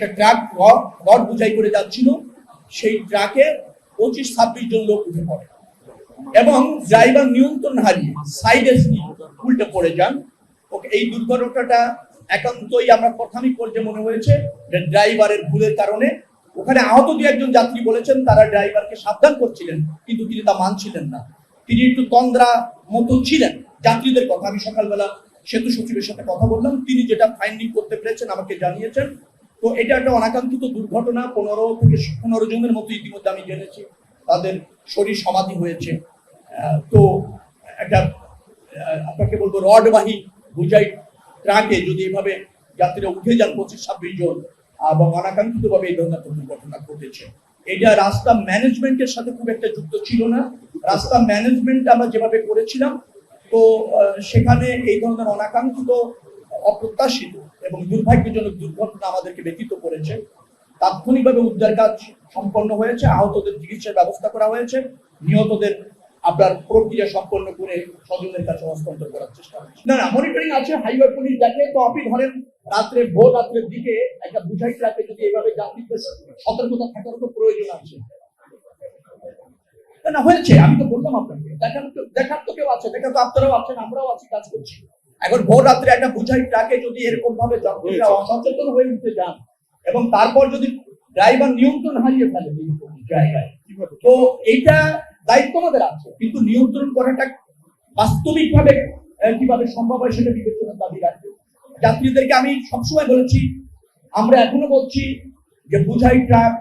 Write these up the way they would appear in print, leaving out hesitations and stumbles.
একটা truck rod বোঝাই করে যাচ্ছিল, সেই ট্রাকে 25-26 জন লোক উঠে পড়ে এবং ড্রাইভার নিয়ন্ত্রণ হারিয়ে সাইডে উল্টে পড়ে যান। এই দুর্ঘটনাটা একান্তই আমরা প্রাথমিক পর্যায়ে মনে হয়েছে যে ড্রাইভারের ভুলের কারণে। ওখানে আহত দু একজন যাত্রী বলেছেন তারা ড্রাইভারকে সাবধান করছিলেন, কিন্তু তিনি তা মানছিলেন না। তিনি একটু তন্দ্রা মতো ছিলেন। যাত্রীদের কথা, আমি সকালবেলা সেতু সচিবের সাথে কথা বললাম, তিনি যেটা ফাইন্ডিং করতে পেরেছেন আমাকে জানিয়েছেন। তো এটা একটা অনাকাঙ্ক্ষিত দুর্ঘটনা। 15 জনের মতো ইতিমধ্যে আমি জেনেছি তাদের শরীর সমাধি হয়েছে। তো একটা আপনাকে বলবো রডবাহী বোঝাই ট্রাকে যদি এভাবে যাত্রীরা উঠে যান 25-26 জন এবং অনাকাঙ্ক্ষিতভাবে এই ধরনের দুর্ঘটনা ঘটেছে। এটা রাস্তা ম্যানেজমেন্টের সাথে খুব একটা যুক্ত ছিল না। রাস্তা ম্যানেজমেন্ট আমরা যেভাবে করেছিলাম, তো সেখানে এই ধরনের অনাকাঙ্ক্ষিত, অপ্রত্যাশিত এবং দুর্ভাগ্যজনক দুর্ঘটনা আমাদেরকে ব্যতীত করেছে। তাৎক্ষণিকভাবে উদ্ধার কাজ সম্পন্ন হয়েছে, আহতদের চিকিৎসার ব্যবস্থা করা হয়েছে, নিহতদের আপনার প্রক্রিয়া সম্পন্ন করে স্বজনের কাছে হস্তান্তর করার চেষ্টা হচ্ছে। না, মনিটরিং আছে, হাইওয়ে পুলিশ দেখে। তো আপনি ধরেন ভোর রাত্রের দিকে একটা বুঝাই ট্রাকে যদি এইভাবে যাত্রীদের সতর্কতা থাকার তো প্রয়োজন আছে না, হয়েছে। আমি তো বললাম আপনাকে, দেখার তো কেউ আছে, দেখা তো আপনারাও আছেন, আমরাও আছি, কাজ করছি। এখন ভোর রাত্রে একটা বুঝাই ট্রাকে যদি এরকম ভাবে যাত্রীরা অসচেতন হয়ে উঠে যান এবং তারপর যদি ড্রাইভার নিয়ন্ত্রণ হারিয়ে ফেলে জায়গায়, তো এইটা দায়িত্ব আমাদের আছে, কিন্তু নিয়ন্ত্রণ করাটা বাস্তবিকভাবে কিভাবে সম্ভব হয় সেটা বিবেচনার দাবি রাখবে। যাত্রীদেরকে আমি সবসময় বলেছি, আমরা এখনো বলছি যে বুঝাই ট্রাক,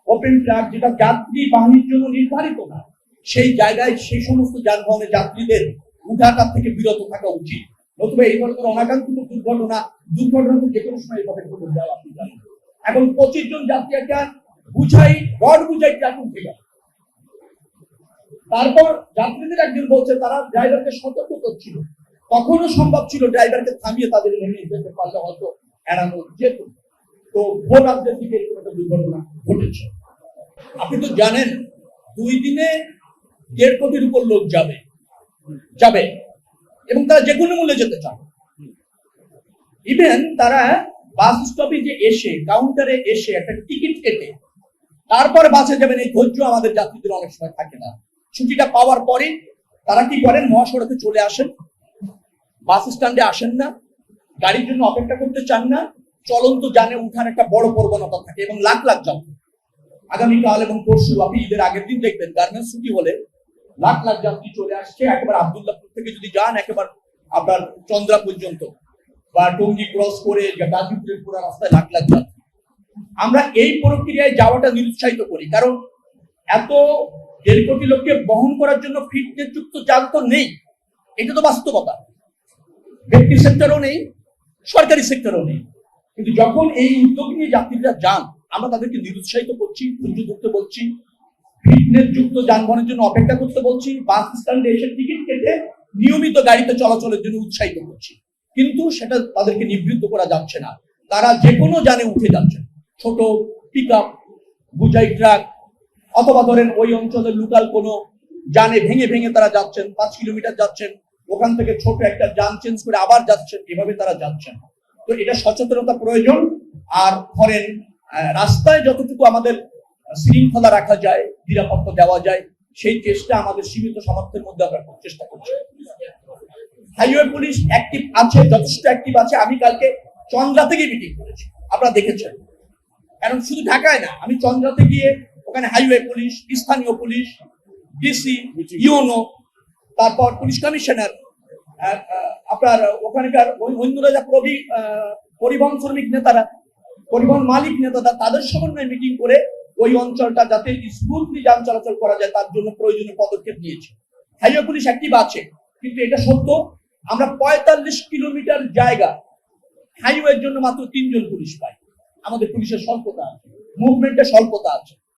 ওপেন ট্রাক যেটা যাত্রী বাহিনীর জন্য নির্ধারিত না, সেই জায়গায় সেই সমস্ত যানবাহনের যাত্রীদের উঠাটার থেকে বিরত থাকা উচিত। নতুবা এই ধরনের অনাকাঙ্ক্ষিত দুর্ঘটনা তো যে কোনো সময় এভাবে ঘটে যায়, আপনি জানেন। এখন 25 জন যাত্রী একটা রড বুঝাই ট্রাক উঠে গেল। তারপর যাত্রীদের একজন বলছে তারা ড্রাইভারকে সতর্ক করছিল, তখনও সম্ভব ছিল ড্রাইভারকে থামিয়ে তাদের নেমে যেতে পারলে হয়তো এড়ানো যেত। তো ভোর রাত্রের দিকে এরকম একটা দুর্ঘটনা ঘটেছে। আপনি তো জানেন 2 দিনে 1.5 কোটির উপর লোক যাবে এবং তারা যে কোনো মূল্যে যেতে চান। ইভেন তারা বাস স্টপেজে এসে, কাউন্টারে এসে একটা টিকিট কেটে তারপরে বাসে যাবেন, এই ধৈর্য আমাদের যাত্রীদের অনেক সময় থাকে না। ছুটিটা পাওয়ার পরে তারা কি করেন, মহাসড়কে চলে আসেন, বাস স্ট্যান্ডে আসেন না, গাড়ির জন্য অপেক্ষা করতে চান না, চলন্ত যানে উঠার একটা বড় প্রবণতা থাকে এবং লাখ লাখ যাত্রী আগামীকাল এবং পরশু, আপনি ঈদের আগের দিন দেখবেন গার্মেন্টস ছুটি হলে লাখ লাখ যাত্রী চলে আসছে। একেবারে আব্দুল্লাহপুর থেকে যদি যান একেবারে আপনার চন্দ্রা পর্যন্ত বা টঙ্গী ক্রস করে গাজীপুরের পুরো রাস্তায় লাখ লাখ যাত্রী। আমরা এই প্রক্রিয়ায় যাওয়াটা নিরুৎসাহিত করি, কারণ এত 1.5 কোটি লোককে বহন করার জন্য ফিটনেস যুক্ত যান তো নেই। এটা তো বাস্তবতা, ব্যক্তি সেক্টরও নেই, সরকারি সেক্টরও নেই। কিন্তু যখন এই উদ্যোগ নিয়ে যাত্রীরা যান, আমরা তাদেরকে নিরুৎসাহিত করছি, ধৈর্য ধরতে বলছি, ফিটনেস যুক্ত যানবাহনের জন্য অপেক্ষা করতে বলছি, বাস স্ট্যান্ডে এসে টিকিট কেটে নিয়মিত গাড়িতে চলাচলের জন্য উৎসাহিত করছি। কিন্তু সেটা তাদেরকে নিবৃত্ত করা যাচ্ছে না। তারা যে কোনো যানে উঠে যাচ্ছেন, ছোট পিকআপ, বুঝাই ট্রাক, অথবা ধরেন ওই অঞ্চলের লোকাল কোনো যানে ভেঙে ভেঙে তারা যাচ্ছেন, 5 কিলোমিটার যাচ্ছেন, ওখান থেকে ছোট একটা যান চেঞ্জ করে আবার যাচ্ছেন, এভাবে তারা যাচ্ছেন। তো এটা সচেতনতা প্রয়োজন। আর ধরেন রাস্তায় যতটুকু আমাদের শৃঙ্খলা রাখা যায়, নিরাপত্তা দেওয়া যায়, সেই চেষ্টা আমাদের সীমিত সামর্থ্যের মধ্যে আমরা চেষ্টা করছি। হাইওয়ে পুলিশ অ্যাক্টিভ আছে, যথেষ্ট অ্যাক্টিভ আছে। আমি কালকে চন্দ্রা থেকে মিটিং করেছি, আপনারা দেখেছেন। কারণ শুধু ঢাকায় না, আমি চন্দ্রাতে গিয়ে ওখানে হাইওয়ে পুলিশ, স্থানীয় পুলিশ, ডিসি, ইউনো, তারপর পুলিশ কমিশনার, আপনার ওখানকার অন্যরা যা পরিবহন শ্রমিক নেতারা, পরিবহন মালিক নেতারা, তাদের সমন্বয়ে মিটিং করে ওই অঞ্চলটা যাতে স্মুথলি যান চলাচল করা যায় তার জন্য প্রয়োজনীয় পদক্ষেপ নিয়েছে। হাইওয়ে পুলিশ অ্যাক্টিভ আছে, কিন্তু এটা সত্য আমরা 45 কিলোমিটার জায়গা হাইওয়ের জন্য মাত্র 3 জন পুলিশ পাই। আমাদের পুলিশের স্বল্পতা আছে, মুভমেন্টের স্বল্পতা আছে।